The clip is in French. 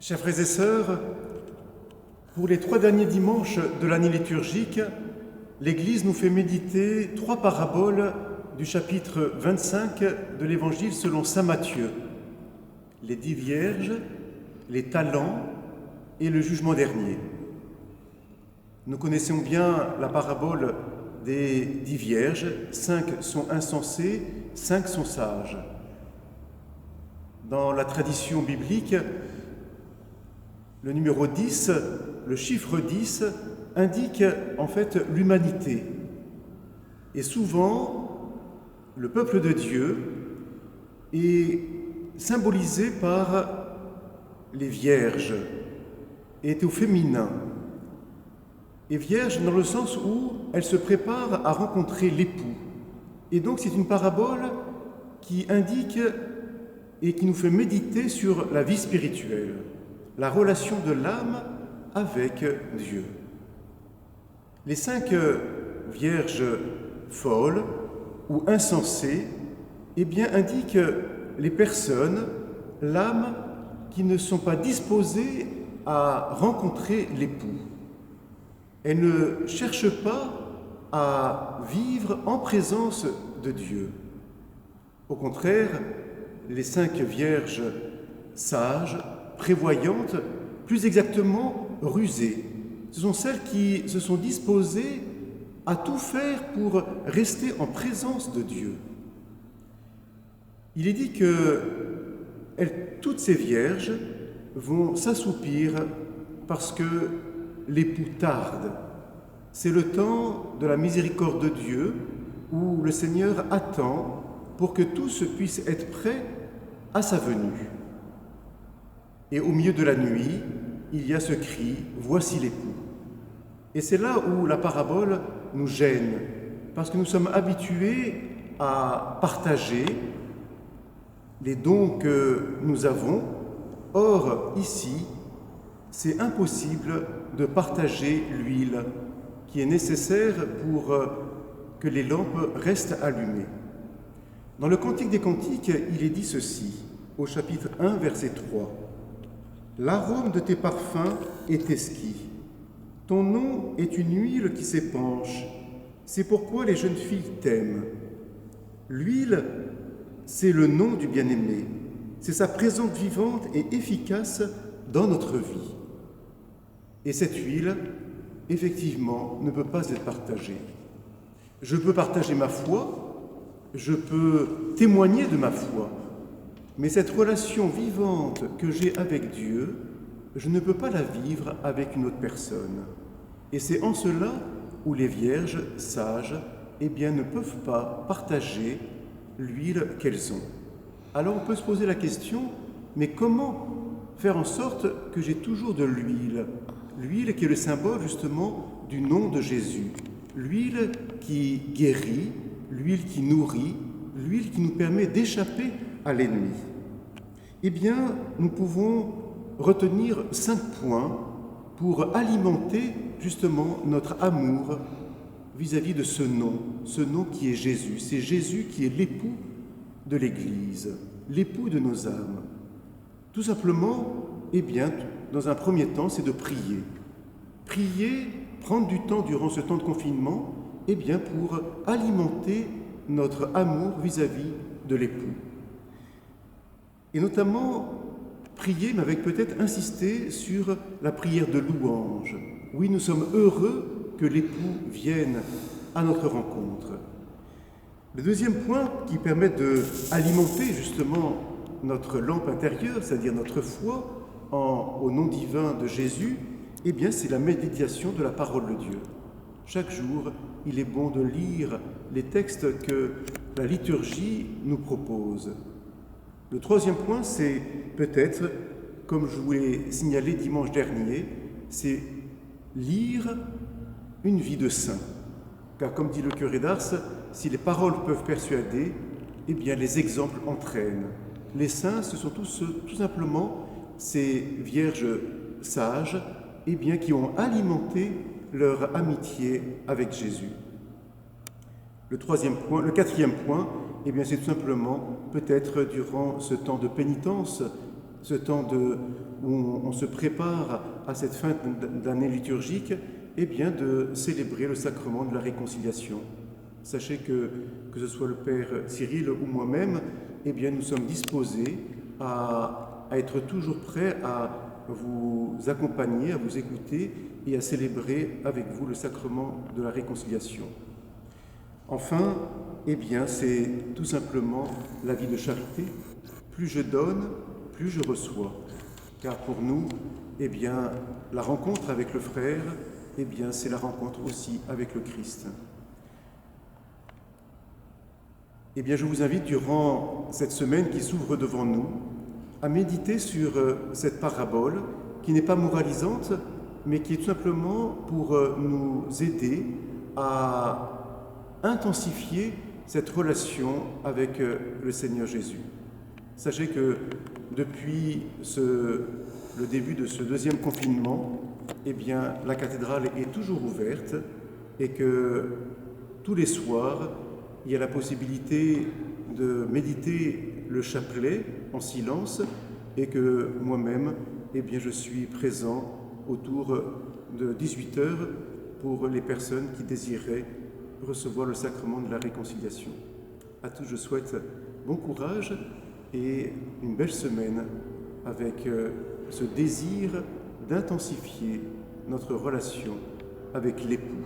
Chers frères et sœurs, pour les 3 derniers dimanches de l'année liturgique, l'Église nous fait méditer 3 paraboles du chapitre 25 de l'Évangile selon saint Matthieu. Les 10 vierges, les talents et le jugement dernier. Nous connaissons bien la parabole des 10 vierges, 5 sont insensées, 5 sont sages. Dans la tradition biblique, le numéro 10, le chiffre 10, indique en fait l'humanité. Et souvent, le peuple de Dieu est symbolisé par les vierges, et est au féminin. Et vierge dans le sens où elle se prépare à rencontrer l'époux. Et donc c'est une parabole qui indique et qui nous fait méditer sur la vie spirituelle, la relation de l'âme avec Dieu. Les 5 vierges folles ou insensées, eh bien, indiquent les personnes, l'âme, qui ne sont pas disposées à rencontrer l'époux. Elles ne cherchent pas à vivre en présence de Dieu. Au contraire, les 5 vierges sages, prévoyantes, plus exactement rusées, ce sont celles qui se sont disposées à tout faire pour rester en présence de Dieu. Il est dit que toutes ces vierges vont s'assoupir parce que l'époux tarde. C'est le temps de la miséricorde de Dieu où le Seigneur attend pour que tous puissent être prêts à sa venue. Et au milieu de la nuit, il y a ce cri « Voici l'époux ». Et c'est là où la parabole nous gêne, parce que nous sommes habitués à partager les dons que nous avons. Or, ici, c'est impossible de partager l'huile qui est nécessaire pour que les lampes restent allumées. Dans le Cantique des Cantiques, il est dit ceci, au chapitre 1, verset 3. « L'arôme de tes parfums est exquis. Ton nom est une huile qui s'épanche. C'est pourquoi les jeunes filles t'aiment. L'huile, c'est le nom du bien-aimé. C'est sa présence vivante et efficace dans notre vie. Et cette huile, effectivement, ne peut pas être partagée. Je peux partager ma foi, je peux témoigner de ma foi, mais cette relation vivante que j'ai avec Dieu, je ne peux pas la vivre avec une autre personne. Et c'est en cela où les vierges sages, eh bien, ne peuvent pas partager l'huile qu'elles ont. Alors on peut se poser la question, mais comment faire en sorte que j'ai toujours de l'huile? L'huile qui est le symbole justement du nom de Jésus. L'huile qui guérit, l'huile qui nourrit, l'huile qui nous permet d'échapper à l'ennemi. Eh bien, nous pouvons retenir 5 points pour alimenter justement notre amour vis-à-vis de ce nom qui est Jésus. C'est Jésus qui est l'époux de l'Église, l'époux de nos âmes. Tout simplement, eh bien, dans un premier temps, c'est de prier. Prier, prendre du temps durant ce temps de confinement, eh bien, pour alimenter notre amour vis-à-vis de l'époux. Et notamment, prier, mais avec peut-être insister sur la prière de louange. Oui, nous sommes heureux que l'époux vienne à notre rencontre. Le deuxième point qui permet d'alimenter justement notre lampe intérieure, c'est-à-dire notre foi au nom divin de Jésus, eh bien, c'est la méditation de la parole de Dieu. Chaque jour, il est bon de lire les textes que la liturgie nous propose. Le troisième point, c'est peut-être, comme je vous l'ai signalé dimanche dernier, c'est lire une vie de saint. Car comme dit le curé d'Ars, si les paroles peuvent persuader, eh bien les exemples entraînent. Les saints, ce sont tout simplement ces vierges sages, eh bien, qui ont alimenté leur amitié avec Jésus. Le quatrième point, eh bien, c'est tout simplement, peut-être durant ce temps de pénitence, ce temps où on se prépare à cette fin d'année liturgique, eh bien de célébrer le sacrement de la réconciliation. Sachez que ce soit le Père Cyril ou moi-même, eh bien nous sommes disposés à être toujours prêts à vous accompagner, à vous écouter et à célébrer avec vous le sacrement de la réconciliation. Enfin, eh bien, c'est tout simplement la vie de charité. Plus je donne, plus je reçois. Car pour nous, eh bien, la rencontre avec le frère, eh bien, c'est la rencontre aussi avec le Christ. Eh bien, je vous invite durant cette semaine qui s'ouvre devant nous à méditer sur cette parabole qui n'est pas moralisante, mais qui est tout simplement pour nous aider à intensifier cette relation avec le Seigneur Jésus. Sachez que depuis le début de ce deuxième confinement, eh bien, la cathédrale est toujours ouverte et que tous les soirs, il y a la possibilité de méditer le chapelet en silence et que moi-même, eh bien, je suis présent autour de 18h pour les personnes qui désiraient recevoir le sacrement de la réconciliation. À tous, je souhaite bon courage et une belle semaine avec ce désir d'intensifier notre relation avec l'époux.